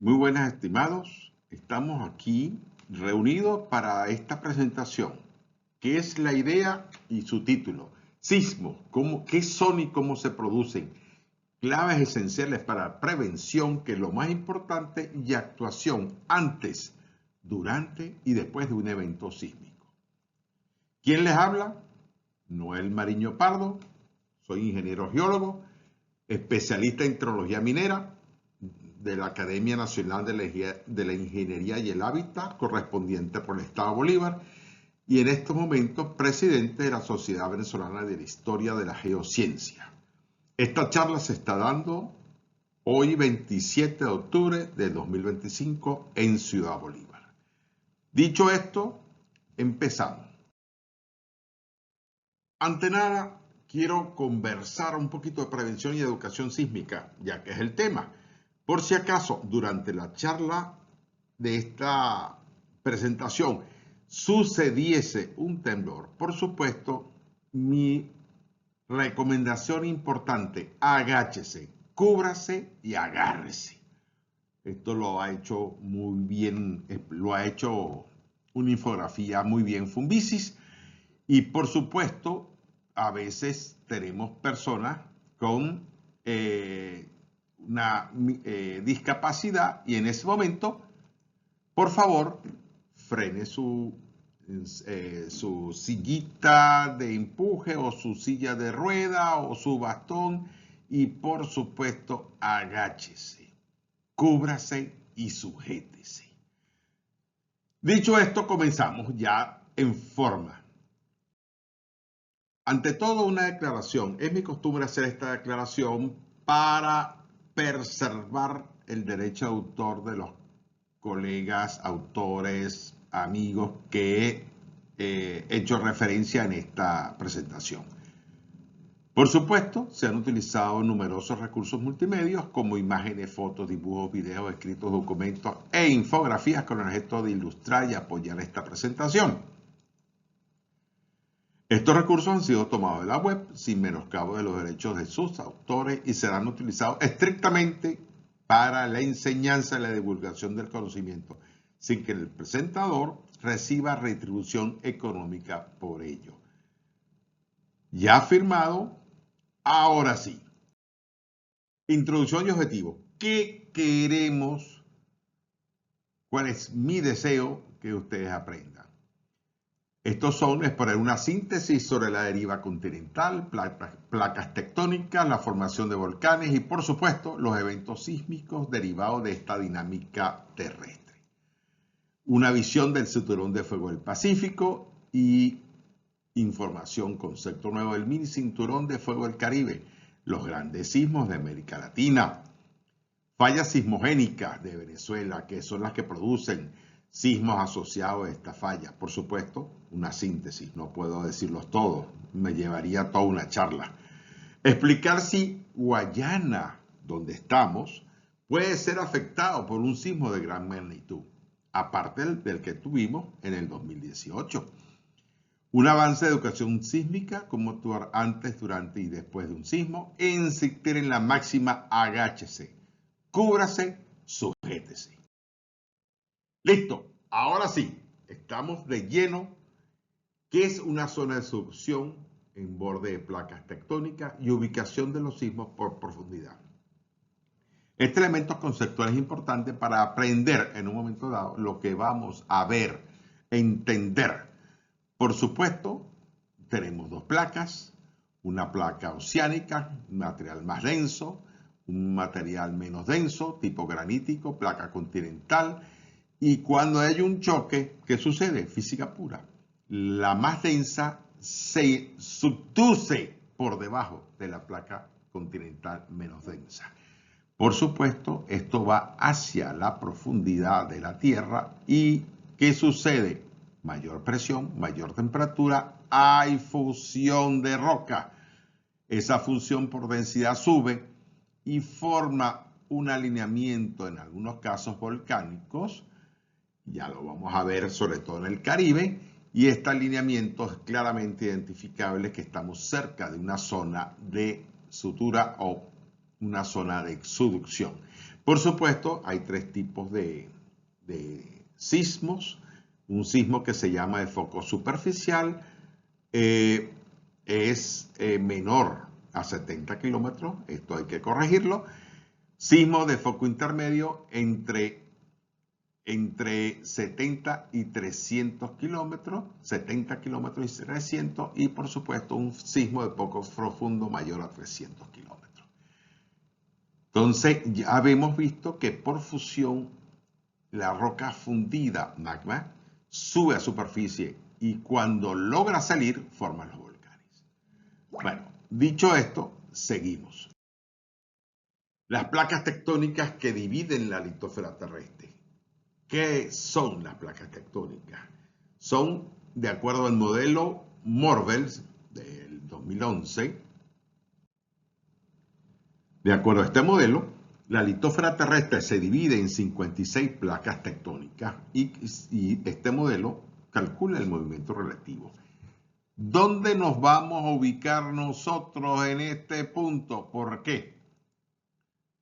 Muy buenas, estimados. Estamos aquí reunidos para esta presentación, que es la idea y su título. Sismos, ¿qué son y cómo se producen? Claves esenciales para prevención, que es lo más importante, y actuación antes, durante y después de un evento sísmico. ¿Quién les habla? Noel Mariño Pardo. Soy ingeniero geólogo, especialista en hidrología minera de la Academia Nacional de la Ingeniería y el Hábitat, correspondiente por el Estado Bolívar, y en estos momentos presidente de la Sociedad Venezolana de la Historia de la Geociencia. Esta charla se está dando hoy 27 de octubre de 2025 en Ciudad Bolívar. Dicho esto, empezamos. Ante nada, quiero conversar un poquito de prevención y educación sísmica, ya que es el tema. Por si acaso, durante la charla de esta presentación sucediese un temblor, por supuesto, mi recomendación importante: agáchese, cúbrase y agárrese. Esto lo ha hecho muy bien, lo ha hecho una infografía muy bien Fumbisis. Y por supuesto, a veces tenemos personas con una discapacidad, y en ese momento, por favor, frene su sillita de empuje o su silla de rueda o su bastón y por supuesto agáchese, cúbrase y sujétese. Dicho esto, comenzamos ya en forma. Ante todo, una declaración. Es mi costumbre hacer esta declaración para preservar el derecho de autor de los colegas, autores, amigos que he hecho referencia en esta presentación. Por supuesto, se han utilizado numerosos recursos multimedios como imágenes, fotos, dibujos, videos, escritos, documentos e infografías con el objeto de ilustrar y apoyar esta presentación. Estos recursos han sido tomados de la web sin menoscabo de los derechos de sus autores y serán utilizados estrictamente para la enseñanza y la divulgación del conocimiento, sin que el presentador reciba retribución económica por ello. Ya firmado, ahora sí. Introducción y objetivo. ¿Qué queremos? ¿Cuál es mi deseo que ustedes aprendan? Estos son, es poner una síntesis sobre la deriva continental, placas tectónicas, la formación de volcanes y, por supuesto, los eventos sísmicos derivados de esta dinámica terrestre. Una visión del cinturón de fuego del Pacífico y información, concepto nuevo del mini cinturón de fuego del Caribe, los grandes sismos de América Latina, fallas sismogénicas de Venezuela, que son las que producen sismos asociados a esta falla. Por supuesto, una síntesis, no puedo decirlos todos, me llevaría toda una charla. Explicar si Guayana, donde estamos, puede ser afectado por un sismo de gran magnitud, aparte del que tuvimos en el 2018. Un avance de educación sísmica, cómo actuar antes, durante y después de un sismo, insistir en la máxima: agáchese, cúbrase, sujétese. Listo, ahora sí, estamos de lleno. ¿Qué es una zona de subducción en borde de placas tectónicas y ubicación de los sismos por profundidad? Este elemento conceptual es importante para aprender en un momento dado lo que vamos a ver, entender. Por supuesto, tenemos dos placas, una placa oceánica, un material más denso, un material menos denso, tipo granítico, placa continental. Y cuando hay un choque, ¿qué sucede? Física pura. La más densa se subduce por debajo de la placa continental menos densa. Por supuesto, esto va hacia la profundidad de la Tierra. ¿Y qué sucede? Mayor presión, mayor temperatura, hay fusión de roca. Esa fusión por densidad sube y forma un alineamiento, en algunos casos volcánicos. Ya lo vamos a ver sobre todo en el Caribe, y este alineamiento es claramente identificable que estamos cerca de una zona de sutura o una zona de subducción. Por supuesto, hay tres tipos de sismos. Un sismo que se llama de foco superficial es menor a 70 kilómetros, esto hay que corregirlo. Sismo de foco intermedio entre 70 y 300 kilómetros, 70 kilómetros y 300, y por supuesto un sismo de foco profundo mayor a 300 kilómetros. Entonces ya habíamos visto que por fusión la roca fundida, magma, sube a superficie y cuando logra salir forma los volcanes. Bueno, dicho esto, seguimos. Las placas tectónicas que dividen la litosfera terrestre. ¿Qué son las placas tectónicas? Son, de acuerdo al modelo Morbels del 2011, de acuerdo a este modelo, la litosfera terrestre se divide en 56 placas tectónicas y este modelo calcula el movimiento relativo. ¿Dónde nos vamos a ubicar nosotros en este punto? ¿Por qué?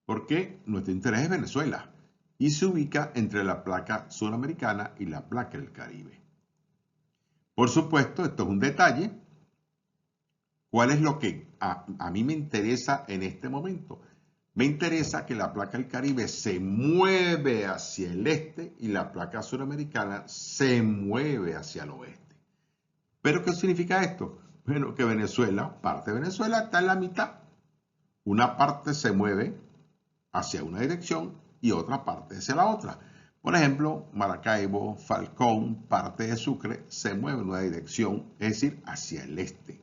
Porque nuestro interés es Venezuela y se ubica entre la placa suramericana y la placa del Caribe. Por supuesto, esto es un detalle. ¿Cuál es lo que a mí me interesa en este momento? Me interesa que la placa del Caribe se mueve hacia el este y la placa suramericana se mueve hacia el oeste. ¿Pero qué significa esto? Bueno, que Venezuela, parte de Venezuela está en la mitad. Una parte se mueve hacia una dirección y otra parte hacia la otra. Por ejemplo, Maracaibo, Falcón, parte de Sucre se mueve en una dirección, es decir, hacia el este.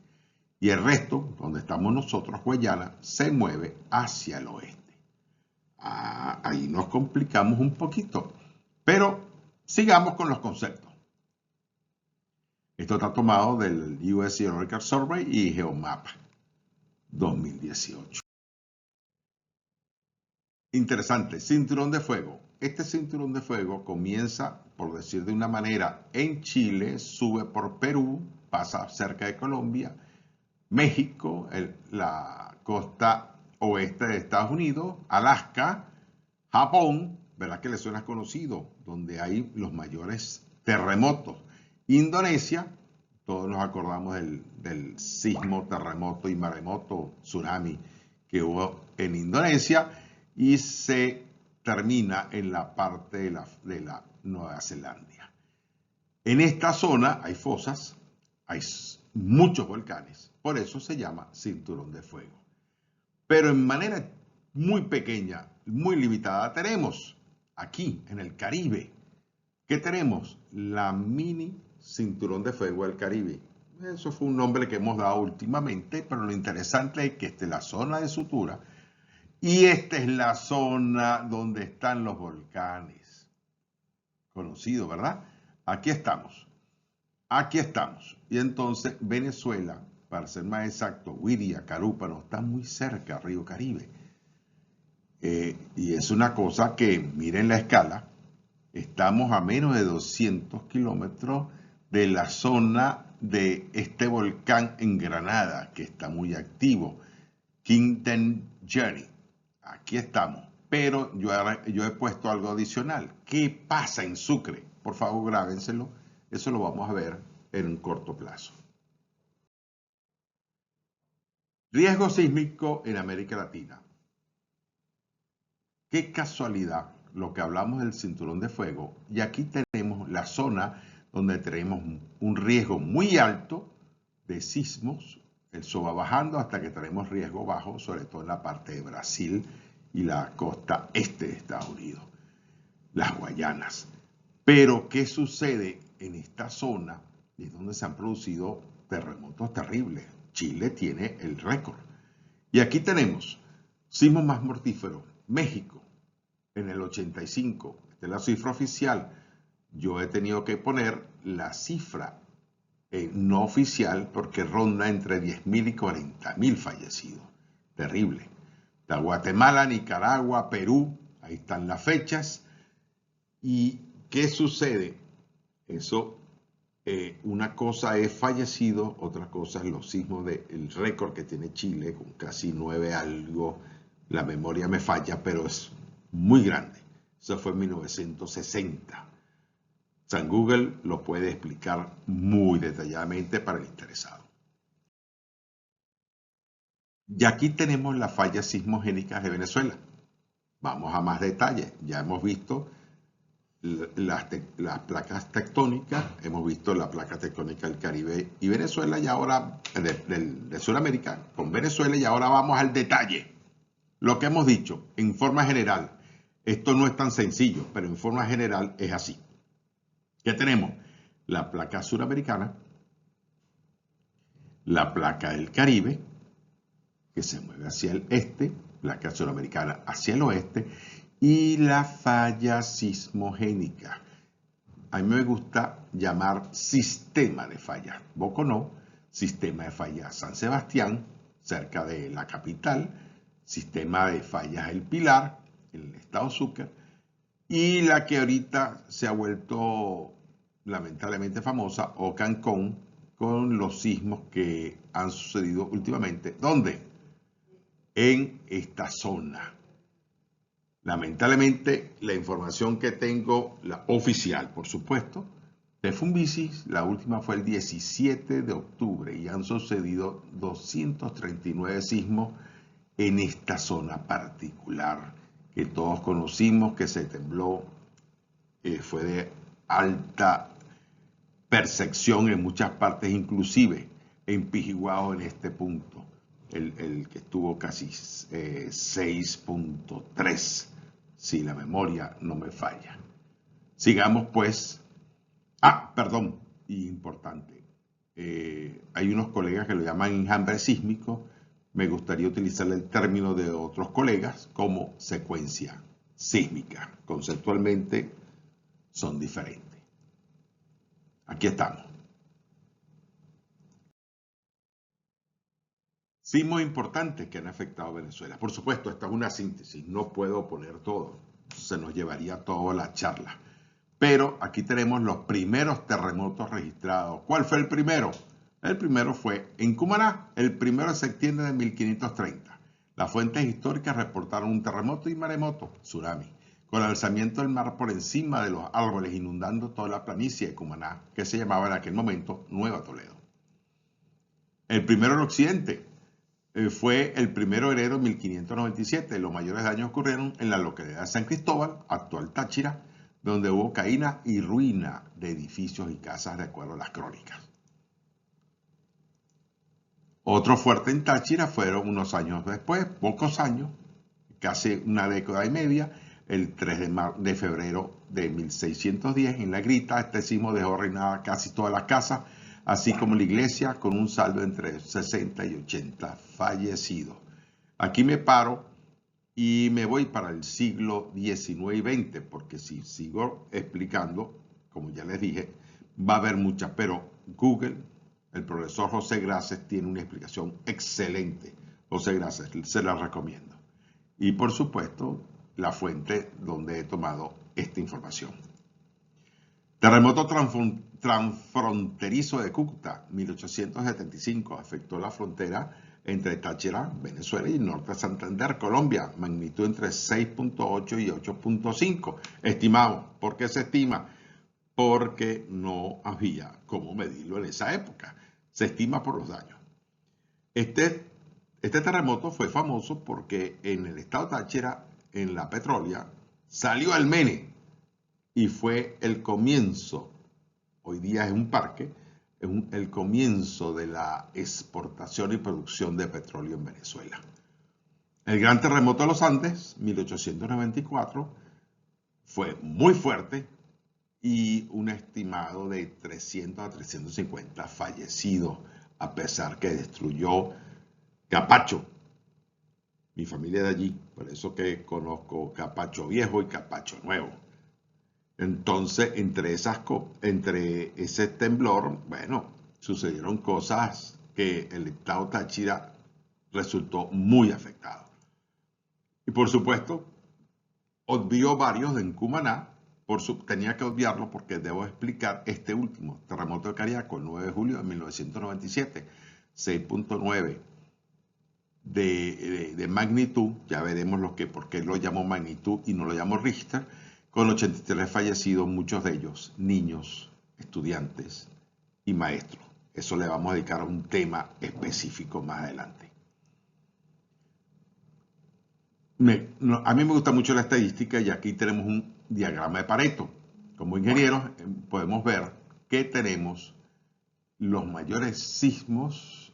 Y el resto, donde estamos nosotros, Guayana, se mueve hacia el oeste. Ahí nos complicamos un poquito. Pero sigamos con los conceptos. Esto está tomado del US Geological Survey y GeoMap 2018. Interesante, cinturón de fuego. Este cinturón de fuego comienza, por decir de una manera, en Chile, sube por Perú, pasa cerca de Colombia, México, la costa oeste de Estados Unidos, Alaska, Japón, ¿verdad que le suena conocido? Donde hay los mayores terremotos. Indonesia, todos nos acordamos del sismo, terremoto y maremoto, tsunami que hubo en Indonesia, y se termina en la parte de la Nueva Zelanda. En esta zona hay fosas, hay muchos volcanes, por eso se llama cinturón de fuego. Pero en manera muy pequeña, muy limitada, tenemos aquí en el Caribe, ¿qué tenemos? La mini cinturón de fuego del Caribe. Eso fue un nombre que hemos dado últimamente, pero lo interesante es que esta es la zona de sutura y esta es la zona donde están los volcanes. Conocido, ¿verdad? Aquí estamos. Aquí estamos. Y entonces Venezuela, para ser más exacto, Huiria, Carúpano, está muy cerca, Río Caribe. Y es una cosa que, miren la escala, estamos a menos de 200 kilómetros de la zona de este volcán en Granada, que está muy activo, Quintanillera. Aquí estamos. Pero yo he puesto algo adicional. ¿Qué pasa en Sucre? Por favor, grábenselo. Eso lo vamos a ver en un corto plazo. Riesgo sísmico en América Latina. Qué casualidad lo que hablamos del cinturón de fuego. Y aquí tenemos la zona donde tenemos un riesgo muy alto de sismos. Eso va bajando hasta que tenemos riesgo bajo, sobre todo en la parte de Brasil y la costa este de Estados Unidos, las Guayanas. Pero, ¿qué sucede en esta zona? Es donde se han producido terremotos terribles. Chile tiene el récord. Y aquí tenemos sismos más mortíferos. México, en el 85. Esta es la cifra oficial. Yo he tenido que poner la cifra no oficial porque ronda entre 10.000 y 40.000 fallecidos. Terrible. De Guatemala, Nicaragua, Perú, ahí están las fechas. ¿Y qué sucede? Eso, una cosa es fallecido, otra cosa es los sismos del récord que tiene Chile, con casi 9 algo. La memoria me falla, pero es muy grande. Eso fue en 1960. San Google lo puede explicar muy detalladamente para el interesado. Y aquí tenemos las fallas sismogénicas de Venezuela. Vamos a más detalles. Ya hemos visto las placas tectónicas, hemos visto la placa tectónica del Caribe y Venezuela, y ahora de Sudamérica con Venezuela, y ahora vamos al detalle. Lo que hemos dicho en forma general, esto no es tan sencillo, pero en forma general es así. ¿Qué tenemos? La placa suramericana, la placa del Caribe, que se mueve hacia el este, placa suramericana hacia el oeste, y la falla sismogénica. A mí me gusta llamar sistema de fallas Boconó, sistema de fallas San Sebastián, cerca de la capital, sistema de fallas El Pilar, en el estado Sucre, y la que ahorita se ha vuelto lamentablemente famosa, Ocancón, con los sismos que han sucedido últimamente. ¿Dónde? En esta zona. Lamentablemente, la información que tengo, la oficial, por supuesto, de Funvisis, la última fue el 17 de octubre y han sucedido 239 sismos en esta zona particular que todos conocimos, que se tembló, fue de alta percepción en muchas partes, inclusive en Pijiguao en este punto, el que estuvo casi 6.3, si la memoria no me falla. Sigamos pues. Perdón, y importante, hay unos colegas que lo llaman enjambre sísmico. Me gustaría utilizar el término de otros colegas como secuencia sísmica. Conceptualmente son diferentes. Aquí estamos. Sismos importantes que han afectado a Venezuela. Por supuesto, esta es una síntesis, no puedo poner todo, se nos llevaría toda la charla. Pero aquí tenemos los primeros terremotos registrados. ¿Cuál fue el primero? El primero fue en Cumaná, el 1 de septiembre de 1530. Las fuentes históricas reportaron un terremoto y maremoto, tsunami, con el alzamiento del mar por encima de los árboles, inundando toda la planicie de Cumaná, que se llamaba en aquel momento Nueva Toledo. El primero en Occidente fue el 1 de enero de 1597. Los mayores daños ocurrieron en la localidad de San Cristóbal, actual Táchira, donde hubo caída y ruina de edificios y casas de acuerdo a las crónicas. Otro fuerte en Táchira fueron unos años después, pocos años, casi una década y media, el 3 de febrero de 1610, en La Grita. Este sismo dejó arruinada casi todas las casas, así como la iglesia, con un saldo entre 60 y 80 fallecidos. Aquí me paro y me voy para el siglo XIX y XX, porque si sigo explicando, como ya les dije, va a haber muchas, pero Google, el profesor José Grases, tiene una explicación excelente. José Grases, se la recomiendo. Y por supuesto, la fuente donde he tomado esta información. Terremoto transfronterizo de Cúcuta, 1875, afectó la frontera entre Táchira, Venezuela, y norte de Santander, Colombia, magnitud entre 6.8 y 8.5. Estimamos. ¿Por qué se estima? Porque no había cómo medirlo en esa época. Se estima por los daños. Este terremoto fue famoso porque en el estado Táchira, en la Petrolia, salió el Mene y fue el comienzo. Hoy día es un parque. El comienzo de la exportación y producción de petróleo en Venezuela. El gran terremoto de los Andes, 1894, fue muy fuerte y un estimado de 300 a 350 fallecidos, a pesar que destruyó Capacho. Mi familia de allí, por eso que conozco Capacho Viejo y Capacho Nuevo. Entonces, entre ese temblor, bueno, sucedieron cosas que el estado Táchira resultó muy afectado. Y por supuesto, obvió varios en Cumaná, tenía que obviarlo porque debo explicar este último, terremoto de Cariaco, el 9 de julio de 1997, 6.9 de magnitud, ya veremos por qué lo llamo magnitud y no lo llamo Richter, con 83 fallecidos, muchos de ellos niños, estudiantes y maestros. Eso le vamos a dedicar a un tema específico más adelante. A mí me gusta mucho la estadística y aquí tenemos un diagrama de Pareto. Como ingenieros podemos ver que tenemos los mayores sismos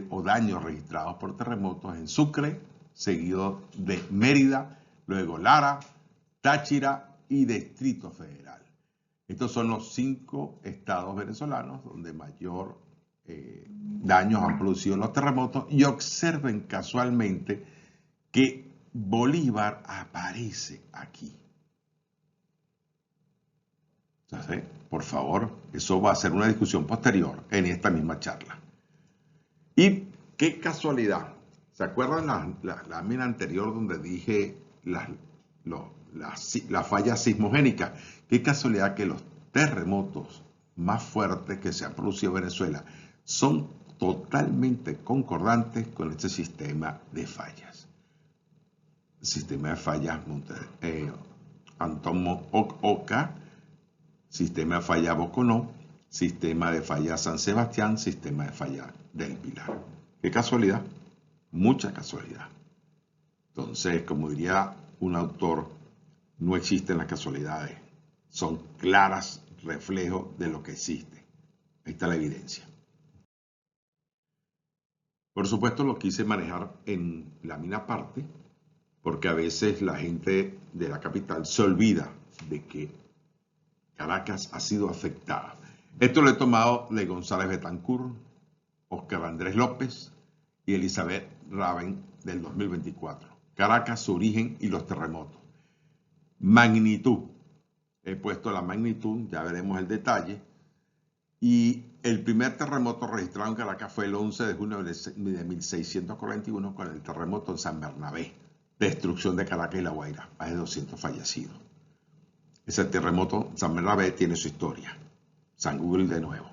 o daños registrados por terremotos en Sucre, seguido de Mérida, luego Lara, Táchira y Distrito Federal. Estos son los 5 estados venezolanos donde mayor daños han producido los terremotos, y observen casualmente que Bolívar aparece aquí. Entonces, por favor, eso va a ser una discusión posterior en esta misma charla. Y qué casualidad. ¿Se acuerdan la lámina anterior donde dije la falla sismogénica? Qué casualidad que los terremotos más fuertes que se han producido en Venezuela son totalmente concordantes con este sistema de fallas. El sistema de fallas Antón Oca, sistema de falla Boconó, sistema de falla San Sebastián, sistema de falla del Pilar. Qué casualidad, mucha casualidad. Entonces, como diría un autor, no existen las casualidades, son claras reflejos de lo que existe. Ahí está la evidencia. Por supuesto, lo quise manejar en lámina aparte, porque a veces la gente de la capital se olvida de que Caracas ha sido afectada. Esto lo he tomado de González Betancourt, Óscar Andrés López y Elizabeth Raven del 2024. Caracas, su origen y los terremotos. Magnitud. He puesto la magnitud, ya veremos el detalle. Y el primer terremoto registrado en Caracas fue el 11 de junio de 1641 con el terremoto en San Bernabé. Destrucción de Caracas y La Guaira, más de 200 fallecidos. Ese terremoto, San Bernabé, tiene su historia. San Google de nuevo.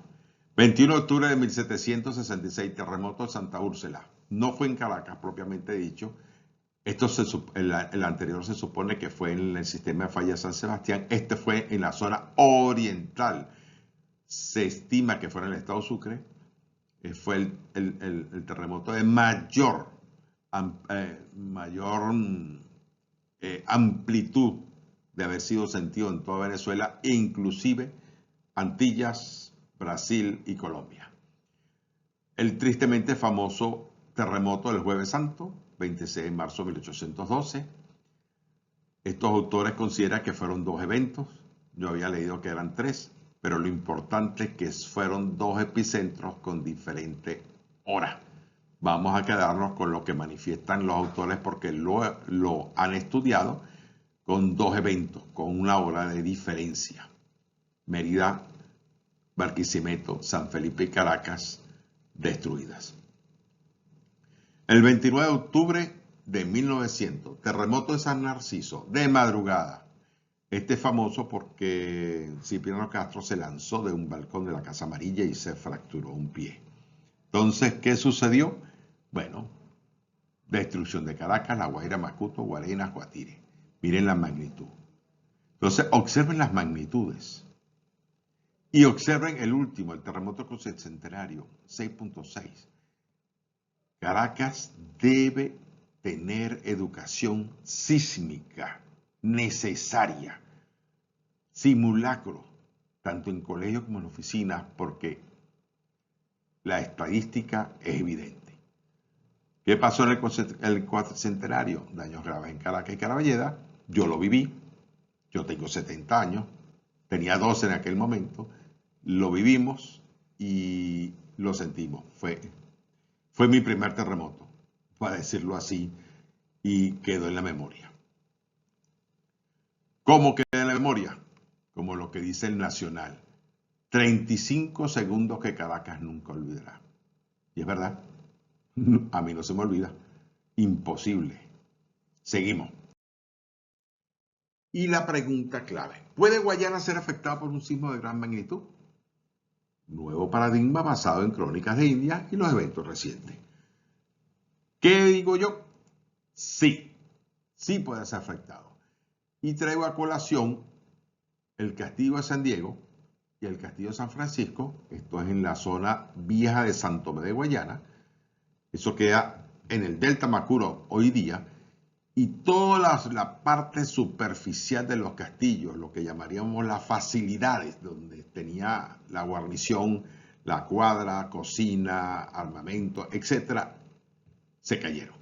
21 de octubre de 1766, terremoto de Santa Úrsula. No fue en Caracas, propiamente dicho. El anterior se supone que fue en el sistema de falla San Sebastián. Este fue en la zona oriental. Se estima que fue en el estado Sucre. Fue el terremoto de mayor amplitud de haber sido sentido en toda Venezuela, inclusive Antillas, Brasil y Colombia. El tristemente famoso terremoto del Jueves Santo, 26 de marzo de 1812. Estos autores consideran que fueron 2 eventos. Yo había leído que eran 3, pero lo importante es que fueron 2 epicentros con diferente hora. Vamos a quedarnos con lo que manifiestan los autores porque lo han estudiado con 2 eventos, con 1 hora de diferencia. Mérida, Barquisimeto, San Felipe y Caracas destruidas. El 29 de octubre de 1900, terremoto de San Narciso, de madrugada. Este es famoso porque Cipriano Castro se lanzó de un balcón de la Casa Amarilla y se fracturó un pie. Entonces, ¿qué sucedió? Bueno, destrucción de Caracas, La Guaira, Macuto, Guarenas, Guatire. Miren la magnitud. Entonces, observen las magnitudes. Y observen el último, el terremoto centenario, 6.6. Caracas debe tener educación sísmica necesaria, simulacro, tanto en colegios como en oficinas, porque la estadística es evidente. ¿Qué pasó en el cuatricentenario? Daños graves en Caracas y Caraballeda. Yo lo viví. Yo tengo 70 años. Tenía 12 en aquel momento. Lo vivimos y lo sentimos. Fue mi primer terremoto, para decirlo así, y quedó en la memoria. ¿Cómo queda en la memoria? Como lo que dice el Nacional. 35 segundos que Caracas nunca olvidará. Y es verdad. A mí no se me olvida. Imposible. Seguimos. Y la pregunta clave. ¿Puede Guayana ser afectada por un sismo de gran magnitud? Nuevo paradigma basado en crónicas de India y los eventos recientes. ¿Qué digo yo? Sí, sí puede ser afectado. Y traigo a colación el Castillo de San Diego y el Castillo de San Francisco. Esto es en la zona vieja de Santo Tomé de Guayana. Eso queda en el Delta Macuro hoy día. Y toda la parte superficial de los castillos, lo que llamaríamos las facilidades, donde tenía la guarnición, la cuadra, cocina, armamento, etcétera, se cayeron.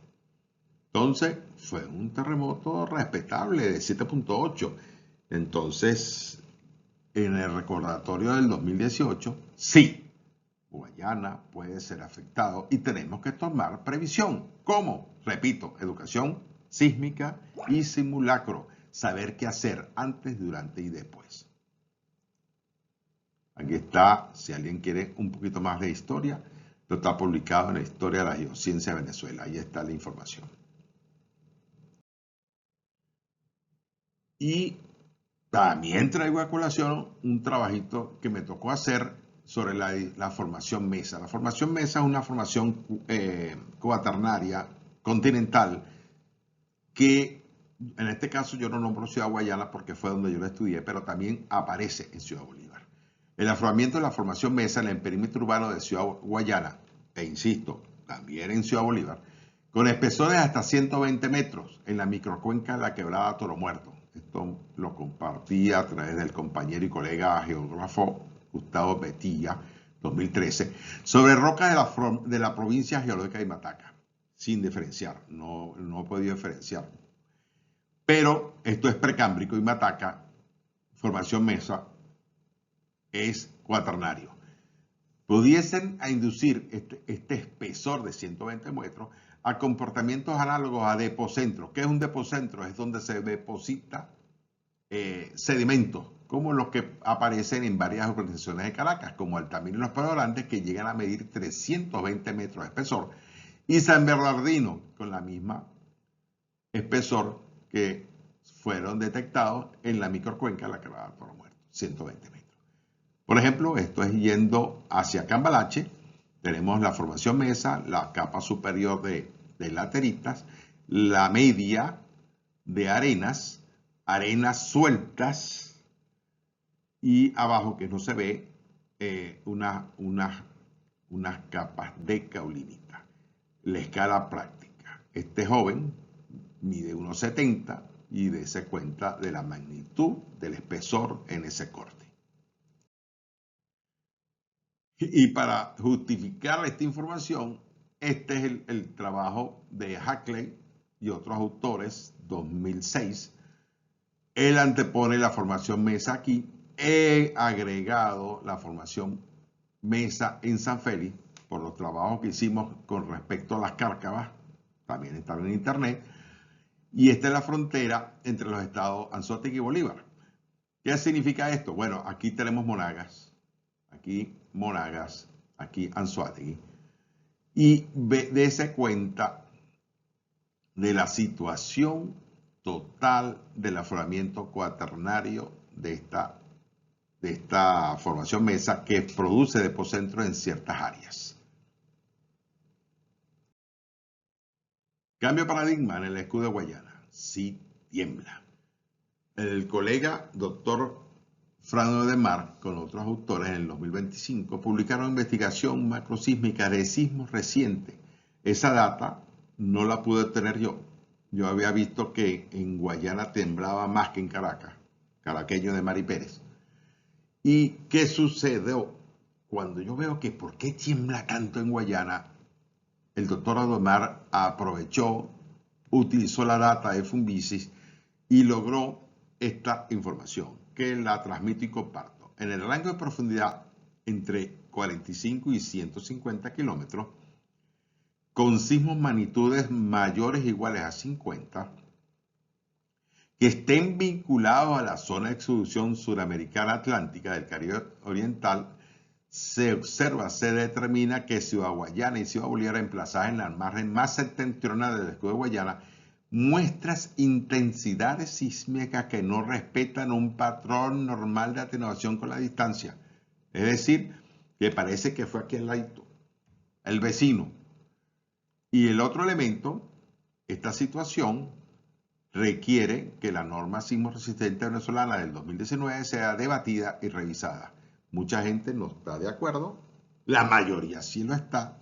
Entonces, fue un terremoto respetable de 7.8. Entonces, en el recordatorio del 2018, sí, Guayana puede ser afectado y tenemos que tomar previsión. ¿Cómo? Repito, educación sísmica y simulacro. Saber qué hacer antes, durante y después. Aquí está, si alguien quiere un poquito más de historia, lo está publicado en la Historia de la Geociencia de Venezuela. Ahí está la información. Y también traigo a colación un trabajito que me tocó hacer sobre la formación Mesa. La formación Mesa es una formación cuaternaria, continental, que en este caso yo no nombro Ciudad Guayana porque fue donde yo la estudié, pero también aparece en Ciudad Bolívar. El afloramiento de la formación Mesa en el perímetro urbano de Ciudad Guayana, e insisto, también en Ciudad Bolívar, con espesores hasta 120 metros en la microcuenca de la quebrada Toro Muerto. Esto lo compartí a través del compañero y colega geógrafo Gustavo Betilla, 2013, sobre rocas de la provincia geológica de Mataca, sin diferenciar, no he podido diferenciar. Pero esto es precámbrico y Mataca, formación Mesa, es cuaternario. Pudiesen inducir este espesor de 120 metros a comportamientos análogos a depocentros. ¿Qué es un depocentro? Es donde se deposita sedimentos, como los que aparecen en varias organizaciones de Caracas, como Altamira y Los Pedorantes, que llegan a medir 320 metros de espesor, y San Bernardino, con la misma espesor que fueron detectados en la microcuenca de la quebrada Toro Muerto, 120 metros. Por ejemplo, esto es yendo hacia Cambalache, tenemos la formación Mesa, la capa superior de lateritas, la media de arenas sueltas y abajo que no se ve unas capas de caulinita. La escala práctica. Este joven mide 1,70 y dése cuenta de la magnitud del espesor en ese corte. Y para justificar esta información, este es el trabajo de Hackley y otros autores, 2006. Él antepone la formación Mesa aquí. He agregado la formación Mesa en San Félix por los trabajos que hicimos con respecto a las cárcavas. También están en internet. Y esta es la frontera entre los estados Anzoátegui y Bolívar. ¿Qué significa esto? Bueno, aquí tenemos Monagas, aquí Anzoátegui. Y dése cuenta de la situación total del afloramiento cuaternario de esta formación Mesa que produce depocentros en ciertas áreas. Cambio de paradigma en el escudo de Guayana. Sí tiembla. El colega doctor Fran de Mar, con otros autores en el 2025, publicaron investigación macrosísmica de sismos recientes. Esa data no la pude tener yo. Yo había visto que en Guayana temblaba más que en Caracas, caraqueño de Mari Pérez. ¿Y qué sucedió? Cuando yo veo que por qué tiembla tanto en Guayana, el doctor Adomar aprovechó, utilizó la data de Funvisis y logró esta información, que la transmito y comparto. En el rango de profundidad entre 45 y 150 kilómetros, con sismos magnitudes mayores o iguales a 50, que estén vinculados a la zona de extrusión suramericana atlántica del Caribe Oriental, se observa, se determina que Ciudad Guayana y Ciudad Bolívar, emplazadas en la margen más septentrional del escudo de Guayana, muestras intensidades sísmicas que no respetan un patrón normal de atenuación con la distancia. Es decir, que parece que fue aquí al ladito, el vecino. Y el otro elemento, esta situación requiere que la norma sismo resistente venezolana del 2019 sea debatida y revisada. Mucha gente no está de acuerdo, la mayoría sí lo está,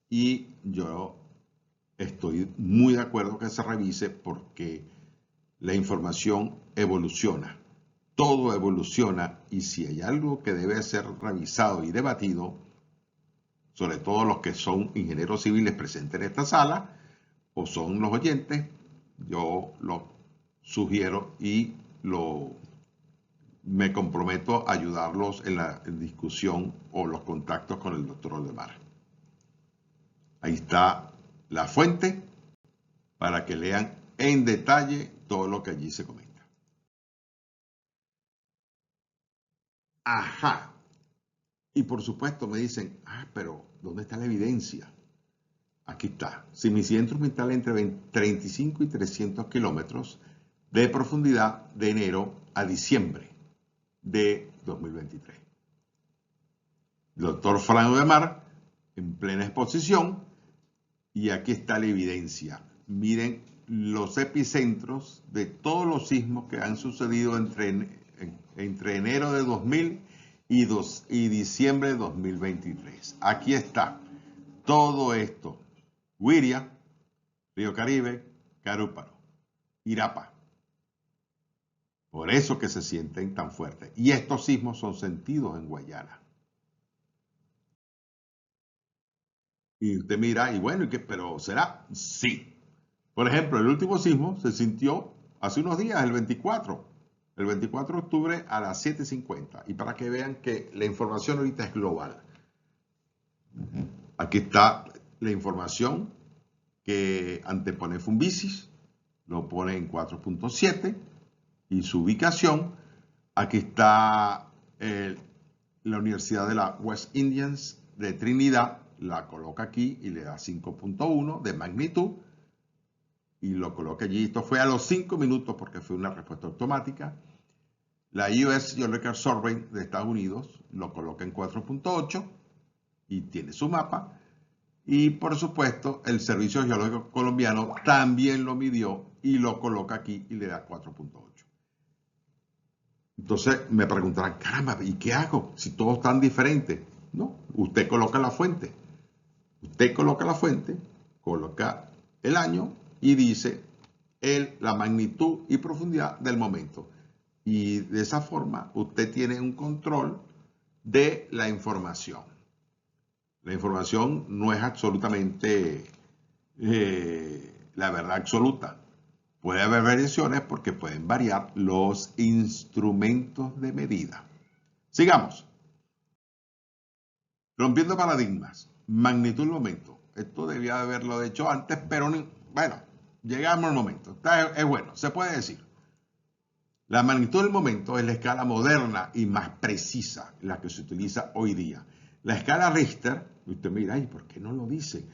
y yo estoy muy de acuerdo que se revise porque la información evoluciona, todo evoluciona, y si hay algo que debe ser revisado y debatido, sobre todo los que son ingenieros civiles presentes en esta sala o son los oyentes, yo lo sugiero y me comprometo a ayudarlos en la discusión o los contactos con el doctor Oldemar. Ahí está la fuente para que lean en detalle todo lo que allí se comenta. Ajá. Y por supuesto me dicen, pero ¿dónde está la evidencia? Aquí está. Sismicidad instrumental entre 35 y 300 kilómetros de profundidad de enero a diciembre de 2023. El doctor Fran Oldemar en plena exposición, y aquí está la evidencia. Miren los epicentros de todos los sismos que han sucedido entre enero de 2000 y diciembre de 2023. Aquí está todo esto. Guiria, Río Caribe, Carúpano, Irapa. Por eso que se sienten tan fuertes. Y estos sismos son sentidos en Guayana. Y usted mira, y bueno, ¿pero será? Sí. Por ejemplo, el último sismo se sintió hace unos días, el 24 de octubre a las 7:50. Y para que vean que la información ahorita es global. Aquí está la información que antepone Fumbisis, lo pone en 4.7 y su ubicación. Aquí está la Universidad de la West Indies de Trinidad, la coloca aquí y le da 5.1 de magnitud y lo coloca allí. Esto fue a los 5 minutos porque fue una respuesta automática. La US Geological Survey de Estados Unidos lo coloca en 4.8 y tiene su mapa. Y por supuesto, el Servicio Geológico Colombiano también lo midió y lo coloca aquí y le da 4.8. Entonces me preguntarán, caramba, ¿y qué hago si todos están diferentes? No, usted coloca la fuente. Usted coloca la fuente, coloca el año y dice la magnitud y profundidad del momento. Y de esa forma usted tiene un control de la información. La información no es absolutamente la verdad absoluta. Puede haber variaciones porque pueden variar los instrumentos de medida. Sigamos. Rompiendo paradigmas. Magnitud del momento. Esto debía haberlo hecho antes, pero bueno, llegamos al momento. Es bueno, se puede decir. La magnitud del momento es la escala moderna y más precisa, la que se utiliza hoy día. La escala Richter, usted mira, ¿y por qué no lo dice?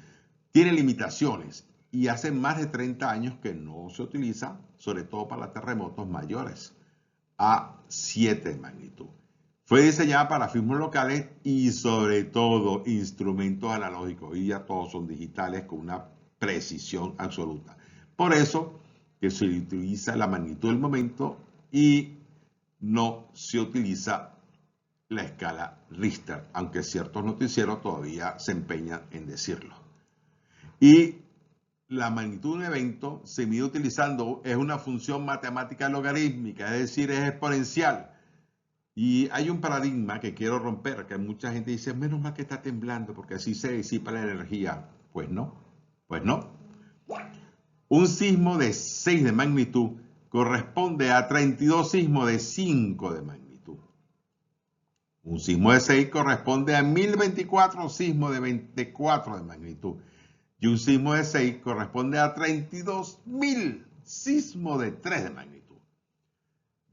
Tiene limitaciones y hace más de 30 años que no se utiliza, sobre todo para terremotos mayores, a 7 de magnitud. Fue diseñada para sismos locales y sobre todo instrumentos analógicos. Hoy ya todos son digitales con una precisión absoluta. Por eso que se utiliza la magnitud del momento y no se utiliza la escala Richter, aunque ciertos noticieros todavía se empeñan en decirlo. Y la magnitud de un evento se mide utilizando, es una función matemática logarítmica, es decir, es exponencial. Y hay un paradigma que quiero romper, que mucha gente dice, menos mal que está temblando, porque así se disipa la energía. Pues no, pues no. Un sismo de 6 de magnitud corresponde a 32 sismos de 5 de magnitud. Un sismo de 6 corresponde a 1024 sismos de 24 de magnitud. Y un sismo de 6 corresponde a 32.000 sismos de 3 de magnitud.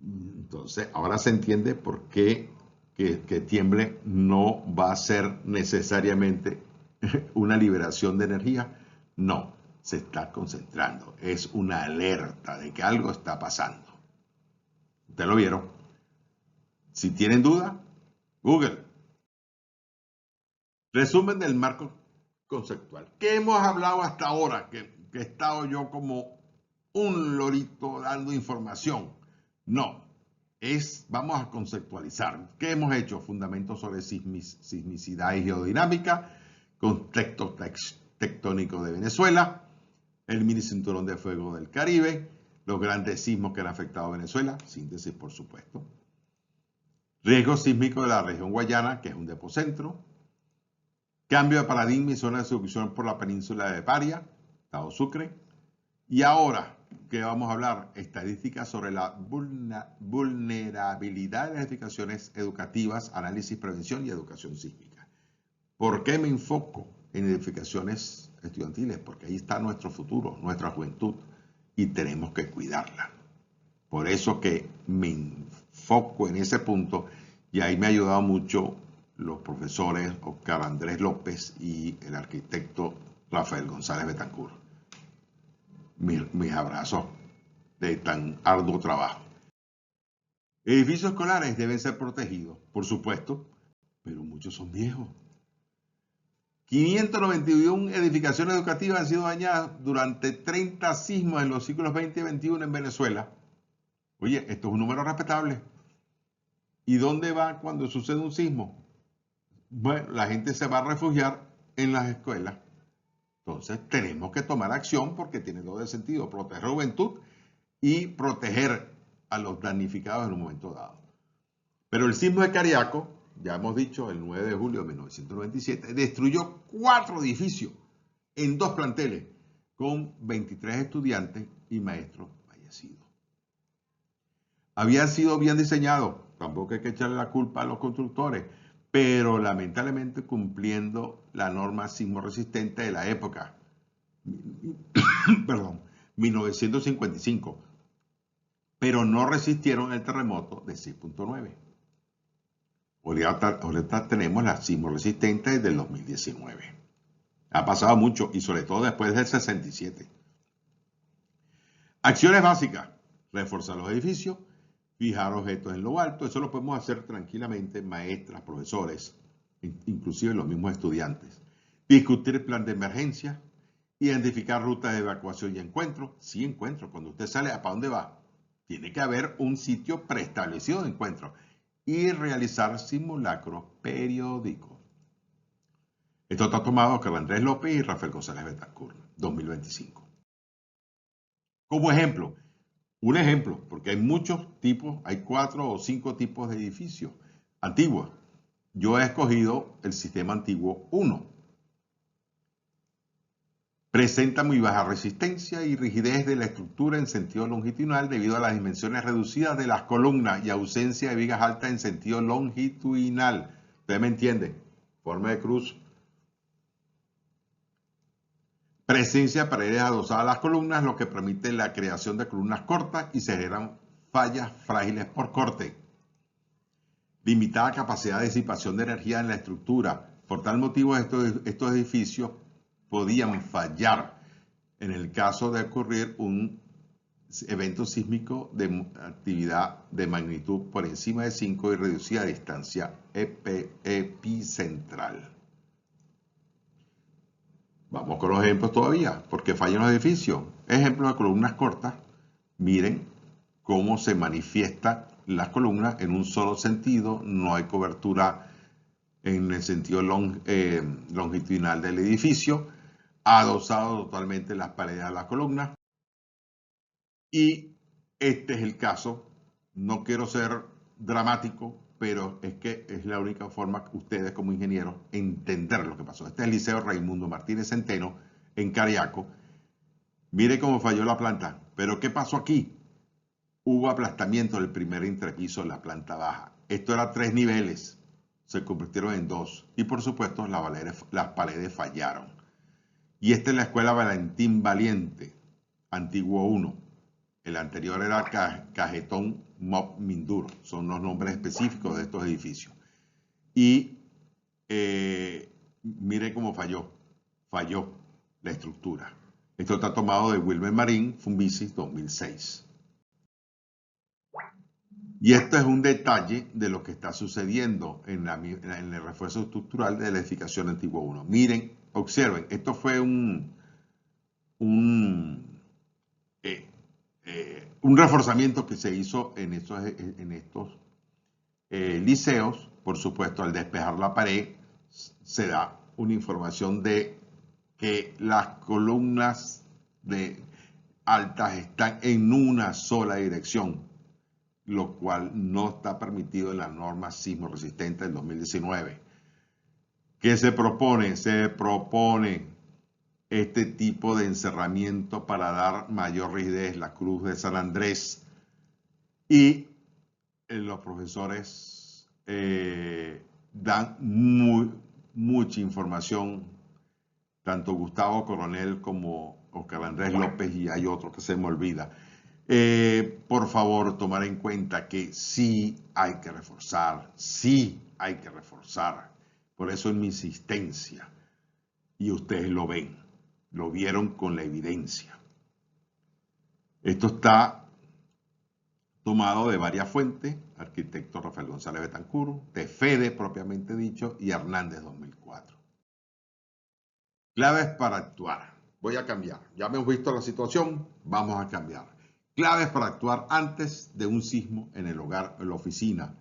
Entonces, ahora se entiende por qué que tiemble no va a ser necesariamente una liberación de energía. No, se está concentrando. Es una alerta de que algo está pasando. ¿Ustedes lo vieron? Si tienen duda, Google. Resumen del marco conceptual. ¿Qué hemos hablado hasta ahora? Que he estado yo como un lorito dando información. No, vamos a conceptualizar. ¿Qué hemos hecho? Fundamentos sobre sismicidad y geodinámica, contexto tectónico de Venezuela, el mini cinturón de fuego del Caribe, los grandes sismos que han afectado a Venezuela, síntesis por supuesto, riesgo sísmico de la región Guayana, que es un depocentro, cambio de paradigma y zona de subducción por la península de Paria, Estado Sucre, y ahora que vamos a hablar estadísticas sobre la vulnerabilidad de las edificaciones educativas, análisis, prevención y educación sísmica. ¿Por qué me enfoco en edificaciones estudiantiles? Porque ahí está nuestro futuro, nuestra juventud, y tenemos que cuidarla. Por eso que me enfoco en ese punto, y ahí me ha ayudado mucho los profesores Oscar Andrés López y el arquitecto Rafael González Betancourt. Mis abrazos de tan arduo trabajo. Edificios escolares deben ser protegidos, por supuesto, pero muchos son viejos. 591 edificaciones educativas han sido dañadas durante 30 sismos en los siglos XX y XXI en Venezuela. Oye, esto es un número respetable. ¿Y dónde va cuando sucede un sismo? Bueno, la gente se va a refugiar en las escuelas. Entonces tenemos que tomar acción porque tiene doble sentido, proteger a la juventud y proteger a los damnificados en un momento dado. Pero el sismo de Cariaco, ya hemos dicho, el 9 de julio de 1997, destruyó 4 edificios en 2 planteles con 23 estudiantes y maestros fallecidos. Habían sido bien diseñados, tampoco hay que echarle la culpa a los constructores, pero lamentablemente cumpliendo la norma sismo resistente de la época, perdón, 1955, pero no resistieron el terremoto de 6.9. Ahorita tenemos la sismo resistente del 2019. Ha pasado mucho y sobre todo después del 67. Acciones básicas, reforzar los edificios, fijar objetos en lo alto, eso lo podemos hacer tranquilamente maestras, profesores, inclusive los mismos estudiantes. Discutir el plan de emergencia, identificar rutas de evacuación y encuentro. Sí, encuentro, cuando usted sale, ¿para dónde va? Tiene que haber un sitio preestablecido de encuentro y realizar simulacros periódicos. Esto está tomado de Oscar Andrés López y Rafael González Betancourt, 2025. Como ejemplo, un ejemplo, porque hay muchos tipos, hay 4 o 5 tipos de edificios antiguos. Yo he escogido el sistema antiguo 1. Presenta muy baja resistencia y rigidez de la estructura en sentido longitudinal debido a las dimensiones reducidas de las columnas y ausencia de vigas altas en sentido longitudinal. ¿Usted me entiende? Forma de cruz. Presencia de paredes adosadas a las columnas, lo que permite la creación de columnas cortas y se generan fallas frágiles por corte. Limitada capacidad de disipación de energía en la estructura. Por tal motivo, estos edificios podían fallar en el caso de ocurrir un evento sísmico de actividad de magnitud por encima de 5 y reducida distancia epicentral. Vamos con los ejemplos todavía, porque fallan los edificios. Ejemplos de columnas cortas. Miren cómo se manifiestan las columnas en un solo sentido. No hay cobertura en el sentido longitudinal del edificio. Adosado totalmente las paredes a las columnas. Y este es el caso. No quiero ser dramático, pero es que es la única forma que ustedes como ingenieros entender lo que pasó. Este es el Liceo Raimundo Martínez Centeno en Cariaco. Mire cómo falló la planta. Pero ¿qué pasó aquí? Hubo aplastamiento del primer entrepiso de la planta baja. Esto era 3 niveles. Se convirtieron en 2. Y por supuesto las paredes fallaron. Y esta es la Escuela Valentín Valiente, Antiguo 1. El anterior era Cajetón Mob Minduro. Son los nombres específicos de estos edificios. Y mire cómo falló. Falló la estructura. Esto está tomado de Wilmer Marín, Fumbisis, 2006. Y esto es un detalle de lo que está sucediendo en el refuerzo estructural de la edificación Antiguo 1. Miren observen, esto fue un reforzamiento que se hizo en estos liceos. Por supuesto, al despejar la pared, se da una información de que las columnas altas están en una sola dirección, lo cual no está permitido en la norma sismo resistente del 2019. ¿Qué se propone? Se propone este tipo de encerramiento para dar mayor rigidez, la cruz de San Andrés, y los profesores dan mucha información, tanto Gustavo Coronel como Oscar Andrés López, y hay otro que se me olvida. Por favor, tomar en cuenta que sí hay que reforzar, sí hay que reforzar. Por eso es mi insistencia, y ustedes lo ven, lo vieron con la evidencia. Esto está tomado de varias fuentes: arquitecto Rafael González Betancur, de Fede propiamente dicho, y Hernández 2004. Claves para actuar. Voy a cambiar. Ya hemos visto la situación, vamos a cambiar. Claves para actuar antes de un sismo en el hogar o en la oficina.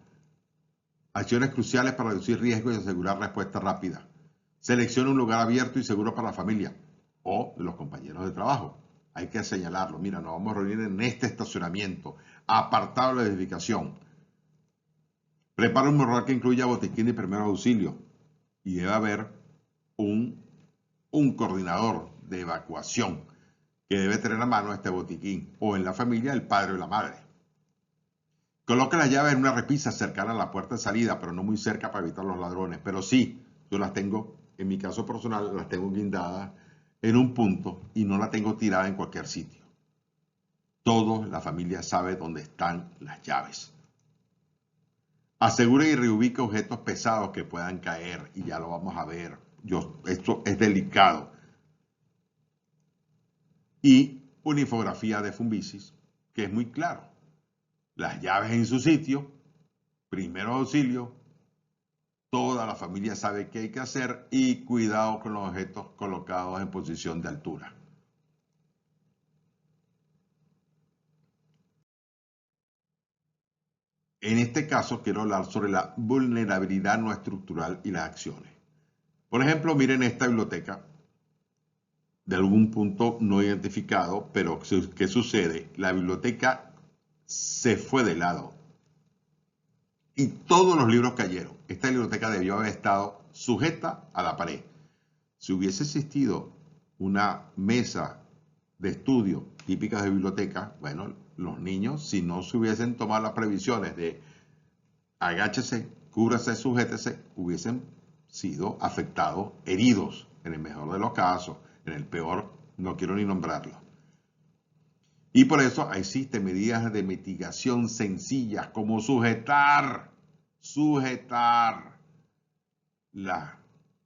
Acciones cruciales para reducir riesgos y asegurar respuesta rápida. Selecciona un lugar abierto y seguro para la familia o de los compañeros de trabajo. Hay que señalarlo. Mira, nos vamos a reunir en este estacionamiento, apartado de la edificación. Prepara un morral que incluya botiquín y primeros auxilios. Y debe haber un coordinador de evacuación que debe tener a mano este botiquín, o en la familia el padre o la madre. Coloca las llaves en una repisa cercana a la puerta de salida, pero no muy cerca para evitar los ladrones. Pero sí, yo las tengo, en mi caso personal, las tengo guindadas en un punto y no la tengo tirada en cualquier sitio. Toda la familia sabe dónde están las llaves. Asegura y reubica objetos pesados que puedan caer, y ya lo vamos a ver. Esto es delicado. Y una infografía de Fumbisis que es muy claro. Las llaves en su sitio, primeros auxilios, toda la familia sabe qué hay que hacer, y cuidado con los objetos colocados en posición de altura. En este caso quiero hablar sobre la vulnerabilidad no estructural y las acciones. Por ejemplo, miren esta biblioteca de algún punto no identificado, pero ¿qué sucede? La biblioteca se fue de lado y todos los libros cayeron. Esta biblioteca debió haber estado sujeta a la pared. Si hubiese existido una mesa de estudio típica de biblioteca, bueno, los niños, si no se hubiesen tomado las previsiones de agáchese, cúbrase, sujétese, hubiesen sido afectados, heridos, en el mejor de los casos. En el peor, no quiero ni nombrarlo. Y por eso existen medidas de mitigación sencillas, como sujetar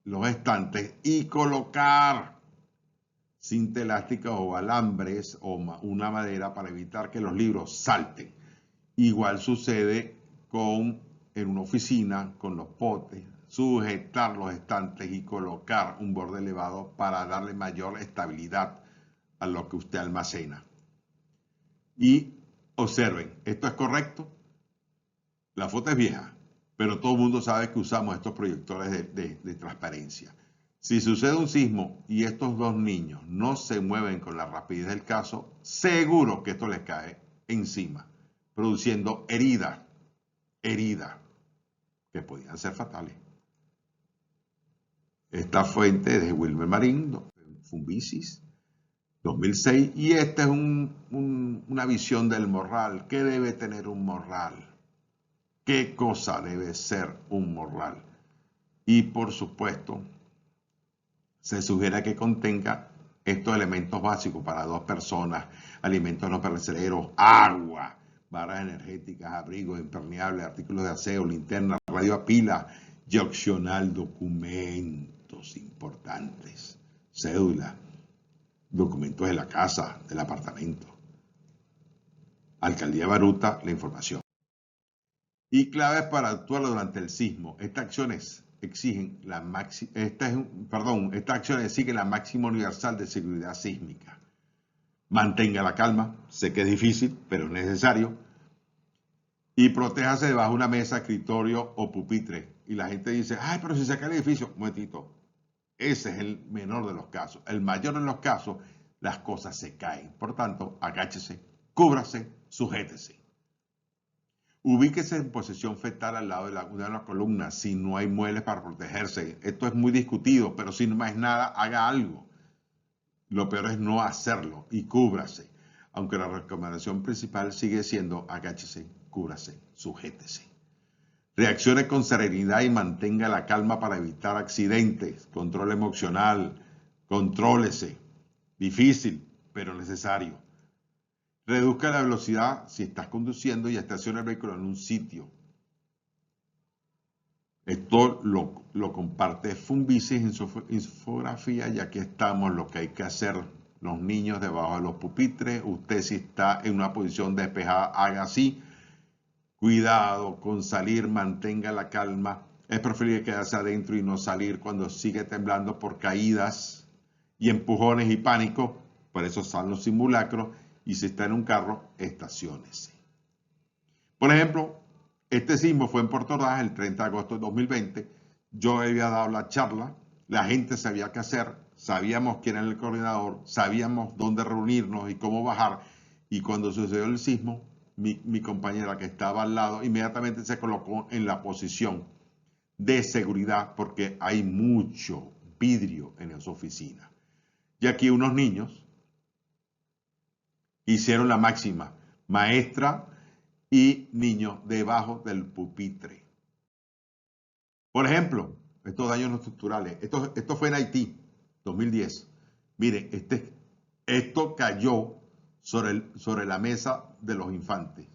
los estantes y colocar cinta elástica o alambres o una madera para evitar que los libros salten. Igual sucede en una oficina con los potes, sujetar los estantes y colocar un borde elevado para darle mayor estabilidad a lo que usted almacena. Y observen, ¿esto es correcto? La foto es vieja, pero todo el mundo sabe que usamos estos proyectores de transparencia. Si sucede un sismo y estos dos niños no se mueven con la rapidez del caso, seguro que esto les cae encima, produciendo heridas que podían ser fatales. Esta fuente es de Wilmer Marín, Fumbisis, 2006, y esta es una visión del morral. ¿Qué debe tener un morral? ¿Qué cosa debe ser un morral? Y por supuesto, se sugiere que contenga estos elementos básicos para 2 personas: alimentos no perecederos, agua, barras energéticas, abrigos impermeables, artículos de aseo, linterna, radio a pila y opcional documentos importantes, cédula, documentos de la casa, del apartamento. Alcaldía de Baruta, la información. Y claves para actuar durante el sismo. Estas acciones exigen estas acciones exigen la máxima universal de seguridad sísmica. Mantenga la calma, sé que es difícil, pero es necesario. Y protéjase debajo de una mesa, escritorio o pupitre. Y la gente dice, ay, pero si se cae el edificio. Un momentito, ese es el menor de los casos. El mayor de los casos, las cosas se caen. Por tanto, agáchese, cúbrase, sujétese. Ubíquese en posición fetal al lado de una de las columnas si no hay muebles para protegerse. Esto es muy discutido, pero si no más nada, haga algo. Lo peor es no hacerlo y cúbrase. Aunque la recomendación principal sigue siendo agáchese, cúbrase, sujétese. Reaccione con serenidad y mantenga la calma para evitar accidentes. Control emocional, contrólese. Difícil, pero necesario. Reduzca la velocidad si estás conduciendo y estaciona el vehículo en un sitio. Esto lo comparte Fumbisis en su infografía, y aquí estamos lo que hay que hacer. Los niños debajo de los pupitres, usted si está en una posición despejada, haga así. Cuidado con salir, mantenga la calma. Es preferible quedarse adentro y no salir cuando sigue temblando por caídas y empujones y pánico. Por eso salen los simulacros. Y si está en un carro, estaciónese. Por ejemplo, este sismo fue en Puerto Ordaz el 30 de agosto de 2020. Yo había dado la charla, la gente sabía qué hacer, sabíamos quién era el coordinador, sabíamos dónde reunirnos y cómo bajar. Y cuando sucedió el sismo, mi compañera que estaba al lado inmediatamente se colocó en la posición de seguridad porque hay mucho vidrio en esa oficina. Y aquí unos niños hicieron la máxima, maestra y niños debajo del pupitre. Por ejemplo, estos daños no estructurales. Esto fue en Haití, 2010. Miren, esto cayó sobre la mesa de los infantes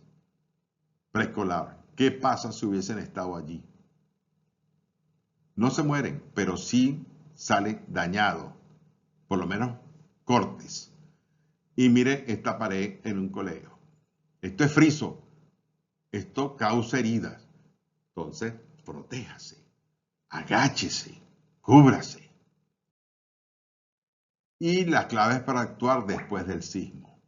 preescolar. ¿Qué pasa si hubiesen estado allí? No se mueren, pero sí salen dañados, por lo menos cortes. Y miren esta pared en un colegio. Esto es friso. Esto causa heridas. Entonces, protéjase, agáchese, cúbrase. Y las claves para actuar después del sismo.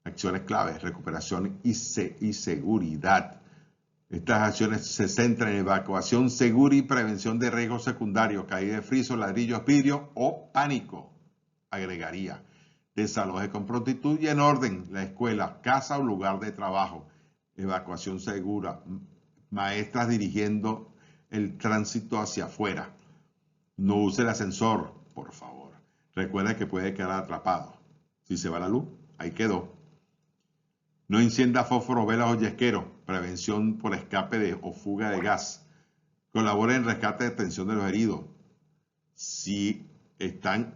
Acciones claves, recuperación y seguridad. Estas acciones se centran en evacuación segura y prevención de riesgos secundarios, caída de friso, ladrillos, vidrio o pánico. Agregaría, desaloje con prontitud y en orden la escuela, casa o lugar de trabajo. Evacuación segura, maestras dirigiendo el tránsito hacia afuera. No use el ascensor, por favor. Recuerde que puede quedar atrapado. Si se va la luz, ahí quedó. No encienda fósforo, velas o yesqueros. Prevención por escape o fuga de gas. Colabore en rescate de detención de los heridos. Si están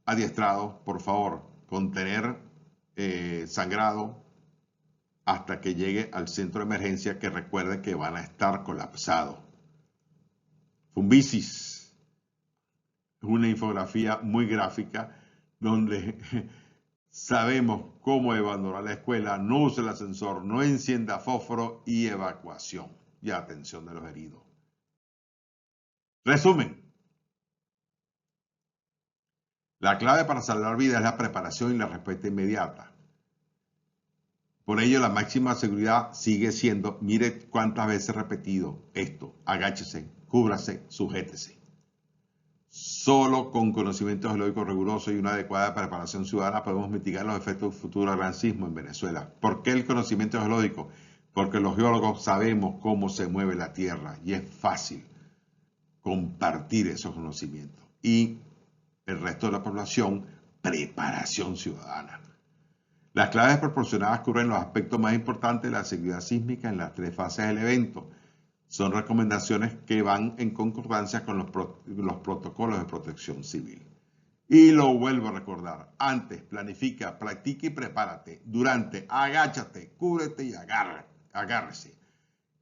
adiestrados, por favor, contener sangrado hasta que llegue al centro de emergencia, que recuerden que van a estar colapsados. Fumbisis es una infografía muy gráfica donde sabemos cómo abandonar la escuela, no use el ascensor, no encienda fósforo y evacuación y atención de los heridos. Resumen. La clave para salvar vidas es la preparación y la respuesta inmediata. Por ello, la máxima seguridad sigue siendo, mire cuántas veces he repetido esto, agáchese, cúbrase, sujétese. Solo con conocimiento geológico riguroso y una adecuada preparación ciudadana podemos mitigar los efectos futuros del gran sismo en Venezuela. ¿Por qué el conocimiento geológico? Porque los geólogos sabemos cómo se mueve la tierra y es fácil compartir esos conocimientos. Y el resto de la población, preparación ciudadana. Las claves proporcionadas cubren los aspectos más importantes de la seguridad sísmica en las 3 fases del evento. Son recomendaciones que van en concordancia con los protocolos de protección civil. Y lo vuelvo a recordar. Antes, planifica, practica y prepárate. Durante, agáchate, cúbrete y agárrese.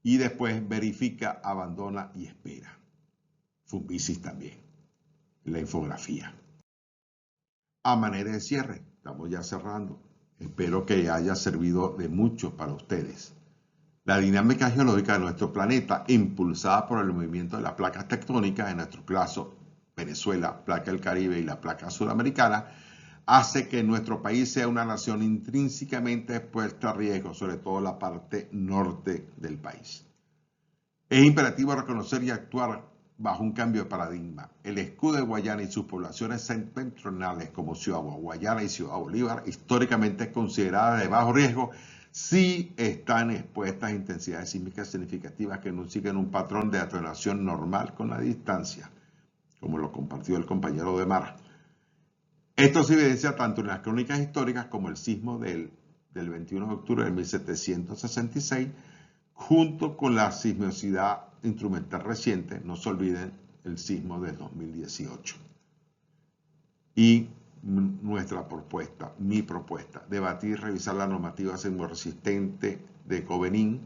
Y después verifica, abandona y espera. Fumbisis también. La infografía. A manera de cierre, estamos ya cerrando. Espero que haya servido de mucho para ustedes. La dinámica geológica de nuestro planeta, impulsada por el movimiento de las placas tectónicas, en nuestro caso Venezuela, placa del Caribe y la placa sudamericana, hace que nuestro país sea una nación intrínsecamente expuesta a riesgos, sobre todo la parte norte del país. Es imperativo reconocer y actuar bajo un cambio de paradigma. El escudo de Guayana y sus poblaciones septentrionales como Ciudad Guayana y Ciudad Bolívar, históricamente consideradas de bajo riesgo, sí están expuestas a intensidades sísmicas significativas que no siguen un patrón de atenuación normal con la distancia, como lo compartió el compañero de Mar. Esto se evidencia tanto en las crónicas históricas como el sismo del 21 de octubre de 1766, junto con la sismosidad instrumental reciente, no se olviden el sismo del 2018. Y nuestra propuesta, mi propuesta, debatir y revisar la normativa sismoresistente de Covenín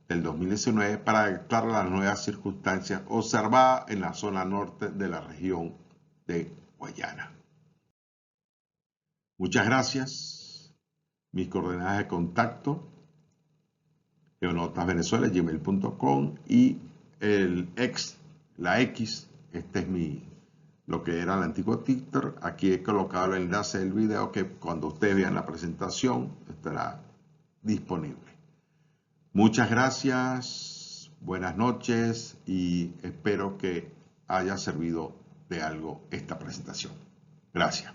del 2019 para adaptar las nuevas circunstancias observadas en la zona norte de la región de Guayana. Muchas gracias. Mis coordenadas de contacto, geonotasvenezuela@gmail.com, y la X, este es lo que era el antiguo Twitter. Aquí he colocado el enlace del video que cuando ustedes vean la presentación estará disponible. Muchas gracias, buenas noches y espero que haya servido de algo esta presentación. Gracias.